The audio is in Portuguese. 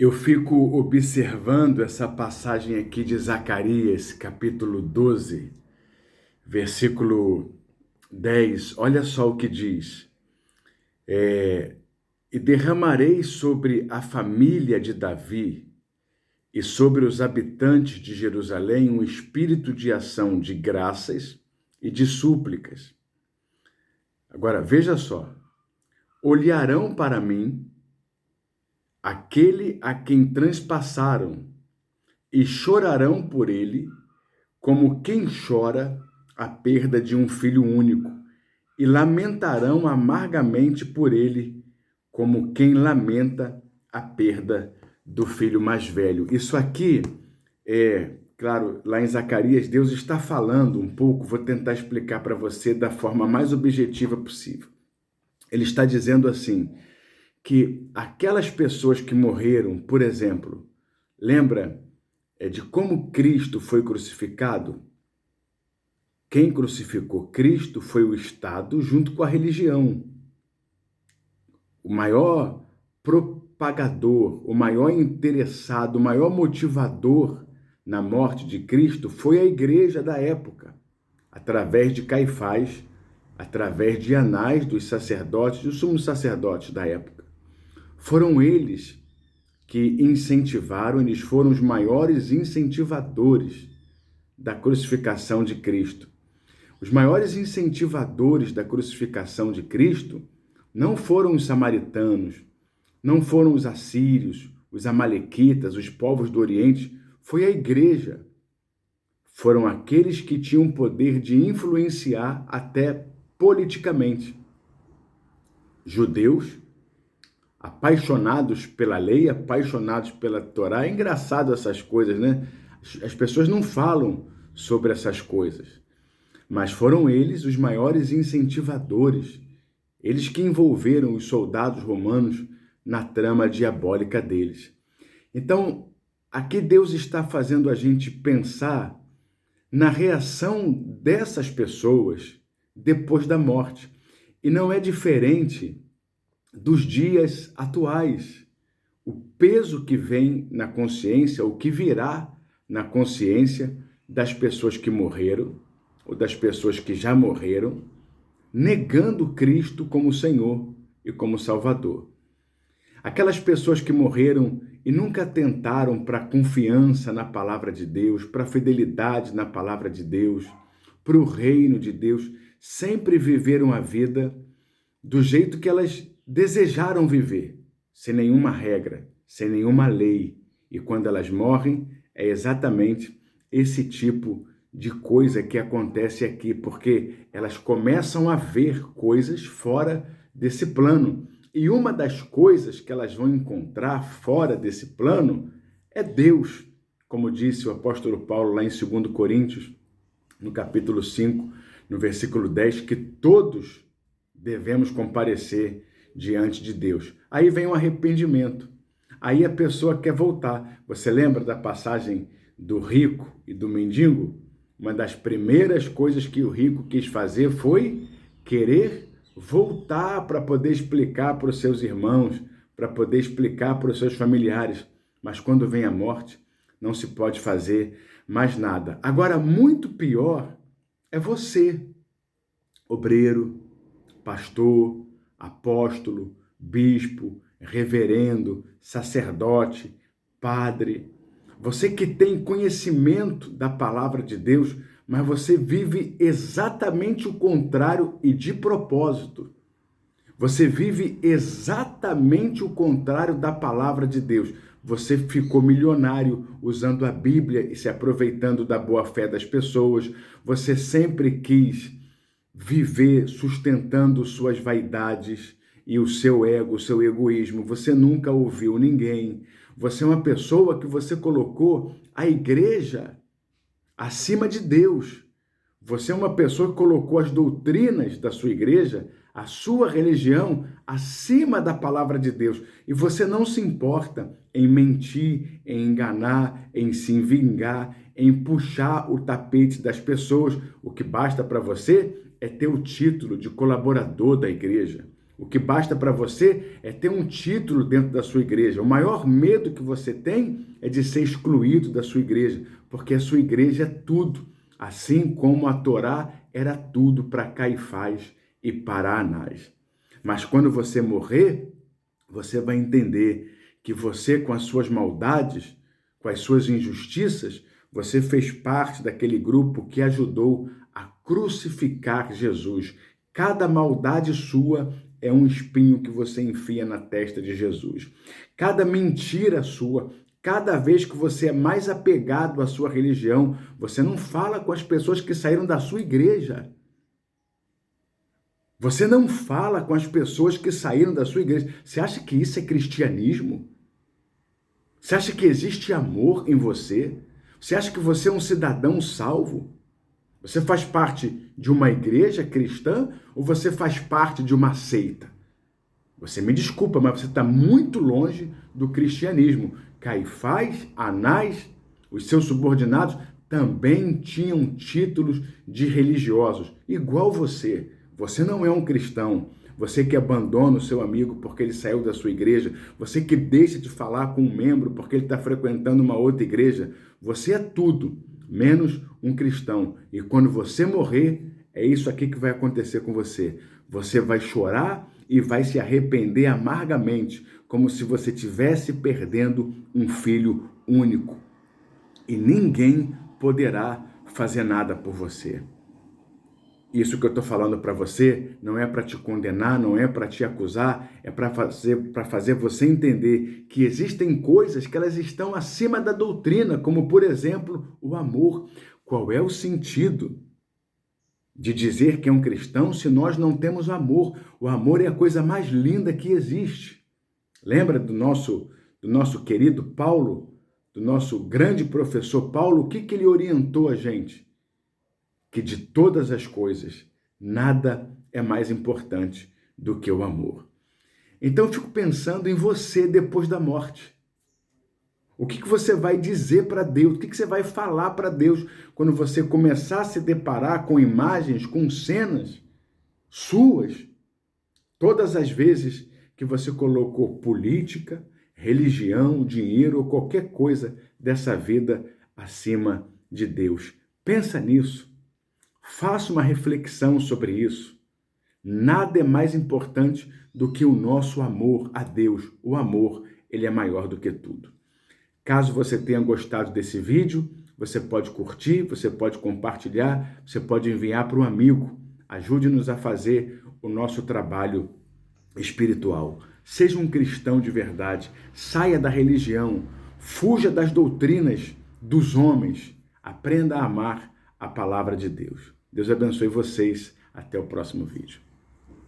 Eu fico observando essa passagem aqui de Zacarias, capítulo 12, versículo 10. Olha só o que diz. E derramarei sobre a família de Davi e sobre os habitantes de Jerusalém um espírito de ação de graças e de súplicas. Agora, veja só. Olharão para mim aquele a quem transpassaram e chorarão por ele, como quem chora a perda de um filho único, e lamentarão amargamente por ele, como quem lamenta a perda do filho mais velho. Isso aqui claro, lá em Zacarias, Deus está falando um pouco, vou tentar explicar para você da forma mais objetiva possível. Ele está dizendo assim, que aquelas pessoas que morreram, por exemplo, lembra de como Cristo foi crucificado? Quem crucificou Cristo foi o Estado junto com a religião. O maior propagador, o maior interessado, o maior motivador na morte de Cristo foi a igreja da época, através de Caifás, através de Anás, dos sacerdotes, dos sumos sacerdotes da época. Foram eles que incentivaram, eles foram os maiores incentivadores da crucificação de Cristo. Os maiores incentivadores da crucificação de Cristo não foram os samaritanos, não foram os assírios, os amalequitas, os povos do Oriente, foi a igreja. Foram aqueles que tinham poder de influenciar até politicamente. Judeus, apaixonados pela lei, apaixonados pela Torá. É engraçado essas coisas, né? As pessoas não falam sobre essas coisas, mas foram eles os maiores incentivadores, eles que envolveram os soldados romanos na trama diabólica deles. Então, aqui Deus está fazendo a gente pensar na reação dessas pessoas depois da morte. E não é diferente dos dias atuais. O peso que vem na consciência, o que virá na consciência das pessoas que morreram, ou das pessoas que já morreram, negando Cristo como Senhor e como Salvador. Aquelas pessoas que morreram e nunca tentaram para a confiança na palavra de Deus, para a fidelidade na palavra de Deus, para o reino de Deus, sempre viveram a vida do jeito que elas desejaram viver, sem nenhuma regra, sem nenhuma lei. E quando elas morrem, é exatamente esse tipo de coisa que acontece aqui, porque elas começam a ver coisas fora desse plano. E uma das coisas que elas vão encontrar fora desse plano é Deus, como disse o apóstolo Paulo lá em 2 Coríntios, no capítulo 5, no versículo 10, que todos devemos comparecer diante de Deus. Aí vem o arrependimento. Aí a pessoa quer voltar. Você lembra da passagem do rico e do mendigo? Uma das primeiras coisas que o rico quis fazer foi querer voltar para poder explicar para os seus irmãos, para poder explicar para os seus familiares. Mas quando vem a morte, não se pode fazer mais nada. Agora, muito pior é você, obreiro, pastor, apóstolo, bispo, reverendo, sacerdote, padre. Você que tem conhecimento da palavra de Deus, mas você vive exatamente o contrário e de propósito. Você vive exatamente o contrário da palavra de Deus. Você ficou milionário usando a Bíblia e se aproveitando da boa-fé das pessoas. Você sempre quis viver sustentando suas vaidades e o seu ego, o seu egoísmo. Você nunca ouviu ninguém. Você é uma pessoa que você colocou a igreja acima de Deus. Você é uma pessoa que colocou as doutrinas da sua igreja, a sua religião, acima da palavra de Deus. E você não se importa em mentir, em enganar, em se vingar, em puxar o tapete das pessoas. O que basta para você é ter o título de colaborador da igreja. O que basta para você é ter um título dentro da sua igreja. O maior medo que você tem é de ser excluído da sua igreja, porque a sua igreja é tudo, assim como a Torá era tudo para Caifás e para Anás. Mas quando você morrer, você vai entender que você, com as suas maldades, com as suas injustiças, você fez parte daquele grupo que ajudou a crucificar Jesus. Cada maldade sua é um espinho que você enfia na testa de Jesus. Cada mentira sua, cada vez que você é mais apegado à sua religião, você não fala com as pessoas que saíram da sua igreja. Você não fala com as pessoas que saíram da sua igreja. Você acha que isso é cristianismo? Você acha que existe amor em você? Você acha que você é um cidadão salvo? Você faz parte de uma igreja cristã ou você faz parte de uma seita? Você me desculpa, mas você está muito longe do cristianismo. Caifás, Anás, os seus subordinados também tinham títulos de religiosos, igual você. Você não é um cristão. Você que abandona o seu amigo porque ele saiu da sua igreja. Você que deixa de falar com um membro porque ele está frequentando uma outra igreja. Você é tudo, menos um cristão. E quando você morrer, é isso aqui que vai acontecer com você. Você vai chorar e vai se arrepender amargamente, como se você estivesse perdendo um filho único. E ninguém poderá fazer nada por você. Isso que eu estou falando para você não é para te condenar, não é para te acusar, é para fazer você entender que existem coisas que elas estão acima da doutrina, como, por exemplo, o amor. Qual é o sentido de dizer que é um cristão se nós não temos amor? O amor é a coisa mais linda que existe. Lembra do nosso querido Paulo, do nosso grande professor Paulo? O que ele orientou a gente? Que de todas as coisas, nada é mais importante do que o amor. Então eu fico pensando em você depois da morte. O que você vai dizer para Deus? O que você vai falar para Deus quando você começar a se deparar com imagens, com cenas suas? Todas as vezes que você colocou política, religião, dinheiro ou qualquer coisa dessa vida acima de Deus. Pensa nisso. Faça uma reflexão sobre isso. Nada é mais importante do que o nosso amor a Deus. O amor, ele é maior do que tudo. Caso você tenha gostado desse vídeo, você pode curtir, você pode compartilhar, você pode enviar para um amigo. Ajude-nos a fazer o nosso trabalho espiritual. Seja um cristão de verdade. Saia da religião. Fuja das doutrinas dos homens. Aprenda a amar a palavra de Deus. Deus abençoe vocês. Até o próximo vídeo.